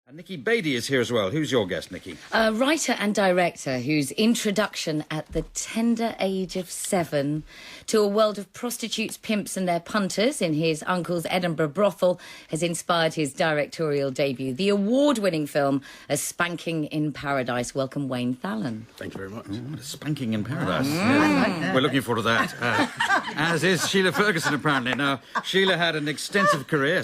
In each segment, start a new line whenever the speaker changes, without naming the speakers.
And Nikki Beattie is here as well. Who's your guest, Nikki?
A writer and director whose introduction at the tender age of 7 to a world of prostitutes, pimps and their punters in his uncle's Edinburgh brothel has inspired his directorial debut, the award-winning film A Spanking in Paradise. Welcome, Wayne Thallon.
Thank you very much.
What a Spanking in Paradise. Yeah. We're looking forward to that. As is Sheila Ferguson, apparently. Now, Sheila had an extensive career.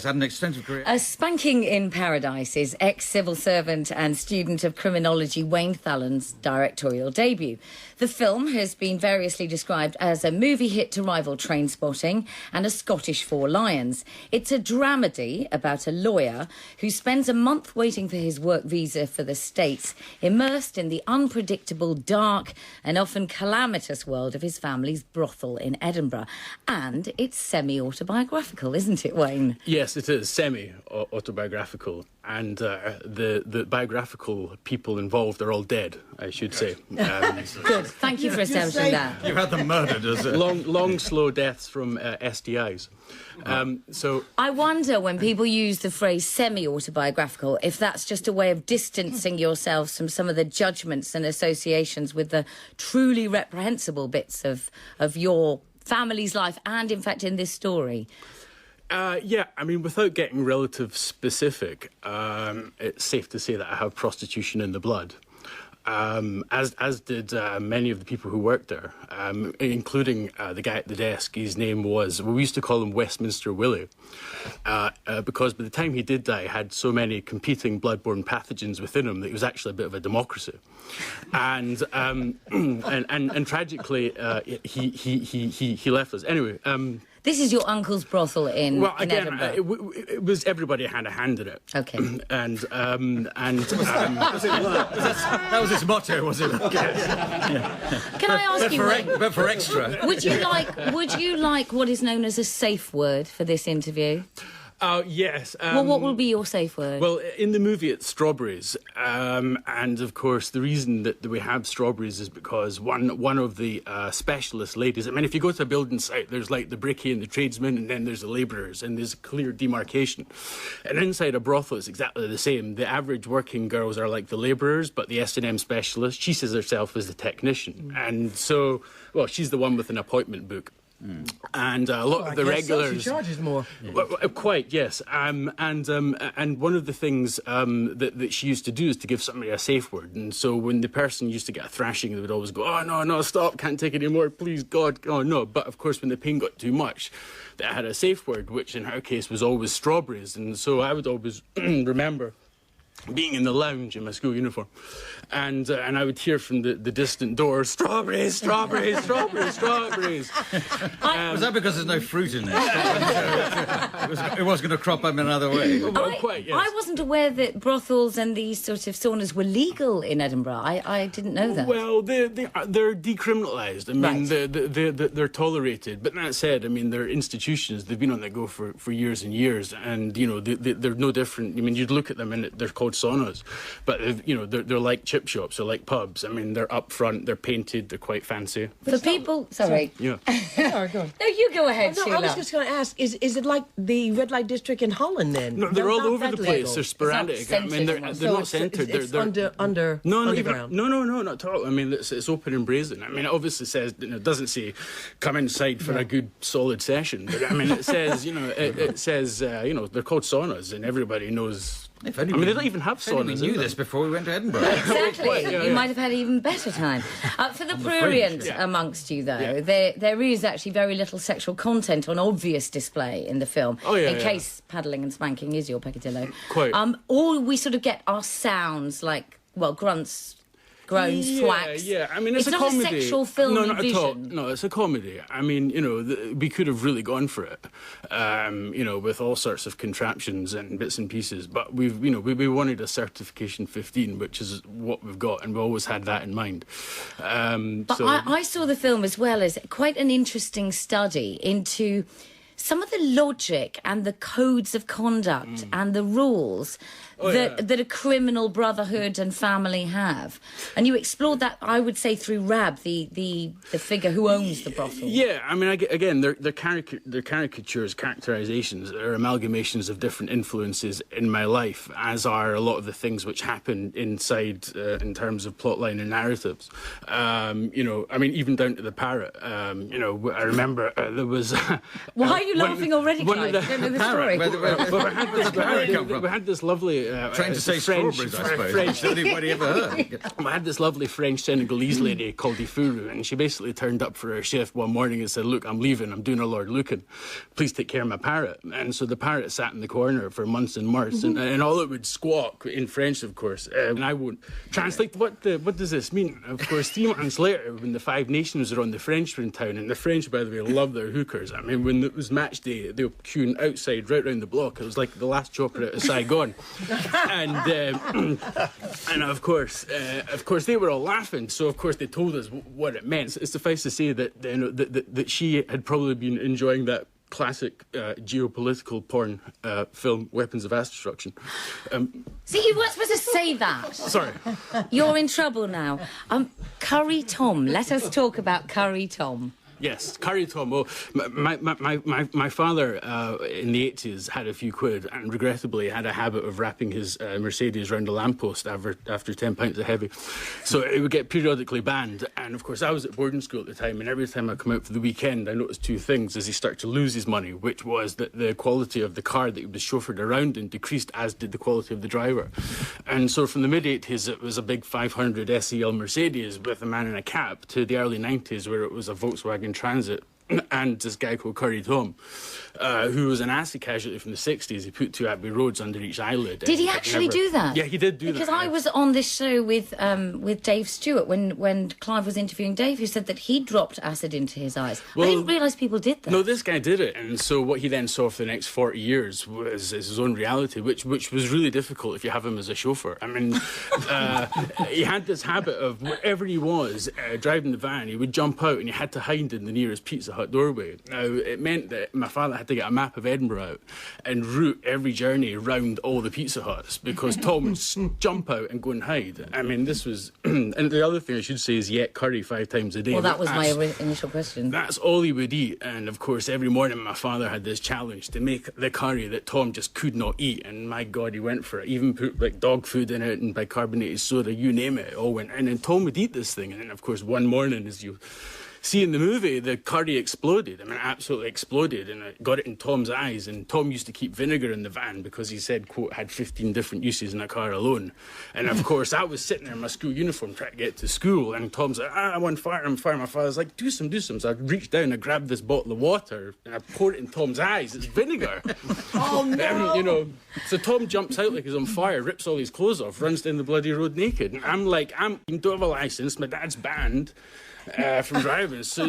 A Spanking in Paradise is ex-civil servant and student of criminology Wayne Thallon's directorial debut. The film has been variously described as a movie hit to rival Trainspotting and A Scottish Four Lions. It's a dramedy about a lawyer who spends a month waiting for his work visa for the States, immersed in the unpredictable, dark and often calamitous world of his family's brothel in Edinburgh. And it's semi-autobiographical, isn't it, Wayne?
Yes, it is semi-autobiographical, and the biographical people involved are all dead, I should say.
Good. Thank you for establishing that.
You've had them murdered, is it?
Long, slow deaths from STIs.
I wonder when people use the phrase semi-autobiographical, if that's just a way of distancing yourselves from some of the judgments and associations with the truly reprehensible bits of your family's life and, in fact, in this story.
Yeah, I mean, without getting relative specific, it's safe to say that I have prostitution in the blood. As did many of the people who worked there, including the guy at the desk. His name was, we used to call him Westminster Willie, because by the time he did die, he had so many competing bloodborne pathogens within him that he was actually a bit of a democracy. And tragically, he left us. Anyway.
This is your uncle's brothel in Edinburgh.
It was everybody had a hand in it.
Okay.
And
that was his motto, was it?
Can I ask you,
but for extra.
would you like what is known as a safe word for this interview?
Yes.
Well, what will be your safe word?
Well, in the movie, it's strawberries. And, of course, the reason that we have strawberries is because one of the specialist ladies... I mean, if you go to a building site, there's, like, the brickie and the tradesmen, and then there's the labourers, and there's a clear demarcation. And inside a brothel, it's exactly the same. The average working girls are like the labourers, but the S&M specialist, she sees herself as the technician. And so, well, she's the one with an appointment book. And a lot of the regulars...
So she charges more.
Well, quite, yes. And one of the things that she used to do is to give somebody a safe word. And so when the person used to get a thrashing, they would always go, "Oh, no, stop, can't take it anymore, please, God, oh, no." But, of course, when the pain got too much, they had a safe word, which in her case was always strawberries. And so I would always remember being in the lounge in my school uniform, and I would hear from the distant door, "Strawberries, strawberries, strawberries, strawberries."
Was that because there's no fruit in there? It was going to crop up in another way.
Well, quite, yes.
I wasn't aware that brothels and these sort of saunas were legal in Edinburgh. I didn't know that.
Well, they're decriminalised. I mean, they're tolerated. But that said, I mean, they're institutions. They've been on the go for years and years, and you know they're no different. I mean, you'd look at them and they're called saunas, but you know they're like chip shops, they're like pubs. I mean, they're up front, they're painted, they're quite fancy.
For people, sorry.
Yeah.
Sorry, go on.
No, you go ahead, Sheila.
I was just going to ask: is it like the red light district in Holland? Then
no, they're all
not
over the place.
legal.
They're sporadic. I mean, they're not centred.
It's
they're
underground.
No, not at all. I mean, it's open and brazen. I mean, it obviously says, it doesn't say come inside for a good solid session, but I mean, it says, it says, they're called saunas, and everybody knows. I mean, they don't even have saunas.
We knew this before we went to Edinburgh.
Exactly. You might have had an even better time. For the prurient amongst you, though, there is actually very little sexual content on obvious display in the film. In case paddling and spanking is your peccadillo.
Quite.
All we sort of get are sounds like, well, grunts, groans, thwacks.
Yeah, I mean, it's a
not
comedy.
A sexual film.
No, not at all. No, it's a comedy. I mean, we could have really gone for it, with all sorts of contraptions and bits and pieces. But we wanted a certification 15, which is what we've got, and we always had that in mind.
But I saw the film as well as quite an interesting study into some of the logic and the codes of conduct and the rules that a criminal brotherhood and family have. And you explored that, I would say, through Rab, the figure who owns the brothel.
Yeah, I mean, again, they're caricatures, characterizations, they're amalgamations of different influences in my life, as are a lot of the things which happen inside in terms of plotline and narratives. You know, I mean, even down to the parrot. You know, I remember there was...
Why are you laughing already, Clive? You don't know the story.
We had this lovely...
Trying to say
French,
strawberries, I suppose.
French.
Anybody ever heard?
I had this lovely French Senegalese lady called Ifuru, and she basically turned up for her shift one morning and said, "Look, I'm leaving. I'm doing a Lord Lucan. Please take care of my parrot." And so the parrot sat in the corner for months and months, and all it would squawk in French, of course. And I won't translate what does this mean. Of course, 3 months later, when the Five Nations were on, the French were in town, and the French, by the way, love their hookers. I mean, when it was match day, they were queuing outside, right round the block. It was like the last chopper out of Saigon. And of course they were all laughing. So of course they told us what it meant. It's suffice to say that that she had probably been enjoying that classic geopolitical porn film, Weapons of Mass Destruction.
See, you weren't supposed to say that.
Sorry.
You're in trouble now. Curry Tom. Let us talk about Curry Tom.
Yes, Curry Tom. Well, my father in the 80s had a few quid and regrettably had a habit of wrapping his Mercedes around a lamppost after 10 pints of heavy. So it would get periodically banned. And of course, I was at boarding school at the time, and every time I come out for the weekend, I noticed two things as he started to lose his money, which was that the quality of the car that he was chauffeured around in decreased, as did the quality of the driver. And so from the mid-80s, it was a big 500 SEL Mercedes with a man in a cap, to the early 90s, where it was a Volkswagen Transit and this guy called Curry Tom, who was an acid casualty from the 60s. He put 2 Abbey Roads under each eyelid.
Did he actually do that?
Yeah, he did do that.
Because I was on this show with Dave Stewart when Clive was interviewing Dave, who said that he dropped acid into his eyes.
Well,
I didn't realise people did that.
No, this guy did it. And so what he then saw for the next 40 years was his own reality, which was really difficult if you have him as a chauffeur. I mean, he had this habit of wherever he was, driving the van, he would jump out and he had to hide in the nearest Pizza Hut doorway. Now, it meant that my father had to get a map of Edinburgh out and route every journey round all the Pizza Huts, because Tom would jump out and go and hide. I mean, this was... and the other thing I should say is he ate curry 5 times a day.
Well, that was my initial question.
That's all he would eat. And, of course, every morning my father had this challenge to make the curry that Tom just could not eat. And, my God, he went for it. Even put, like, dog food in it and bicarbonated soda, you name it, it all went in. And Tom would eat this thing. And then, of course, one morning, as you... see, in the movie, the curry exploded. I mean, absolutely exploded, and it got it in Tom's eyes. And Tom used to keep vinegar in the van because he said, quote, had 15 different uses in a car alone. And of course, I was sitting there in my school uniform trying to get to school, and Tom's like, I'm on fire, I'm on fire. My father's like, do some. So I reached down, I grabbed this bottle of water, and I poured it in Tom's eyes. It's vinegar.
Oh, no.
You know, so Tom jumps out like he's on fire, rips all his clothes off, runs down the bloody road naked. And I'm like, I don't have a licence, my dad's banned from driving. So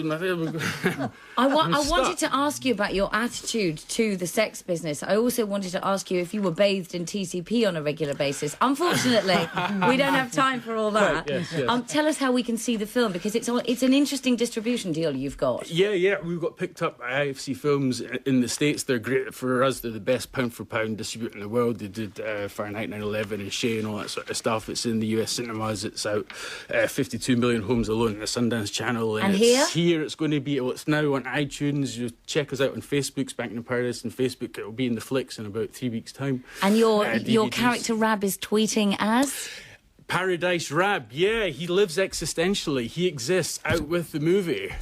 I wanted to ask you about your attitude to the sex business. I also wanted to ask you if you were bathed in TCP on a regular basis. Unfortunately, we don't have time for all that.
Right, yes.
Tell us how we can see the film, because it's an interesting distribution deal you've got.
Yeah, we got picked up by IFC Films in the States. They're great for us. They're the best pound-for-pound distributor in the world. They did Fahrenheit 9/11 and Shay and all that sort of stuff. It's in the US cinemas. It's out 52 million homes alone in the Sundance Channel.
And
here it's going to be, well, it's now on iTunes. You check us out on Facebook, Spanking in Paradise on Facebook. It'll be in the flicks in about 3 weeks' time.
And your character Rab is tweeting as?
Paradise Rab, yeah, he lives existentially. He exists out with the movie.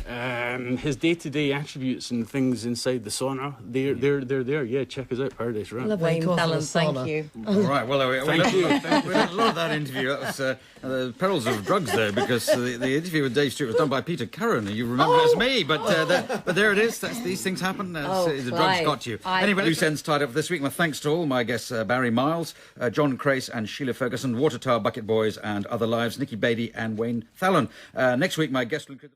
His day-to-day attributes and things inside the sauna, they're there. Yeah, check us out, Paradise Rab.
Lovely, Thallon, thank you.
All right, well, we
Thank you.
had a lot of that interview. That was the perils of drugs there, because the interview with Dave Stewart was done by Peter Curran. You remember it as me, but there it is. These things happen. The drugs got you. Anyway, loose ends tied up this week. My thanks to all my guests, Barry Miles, John Crace and Sheila Ferguson, Water Tower Bucket Boys and Other Lives, Nikki Beatty and Wayne Thallon. Next week, my guest will include...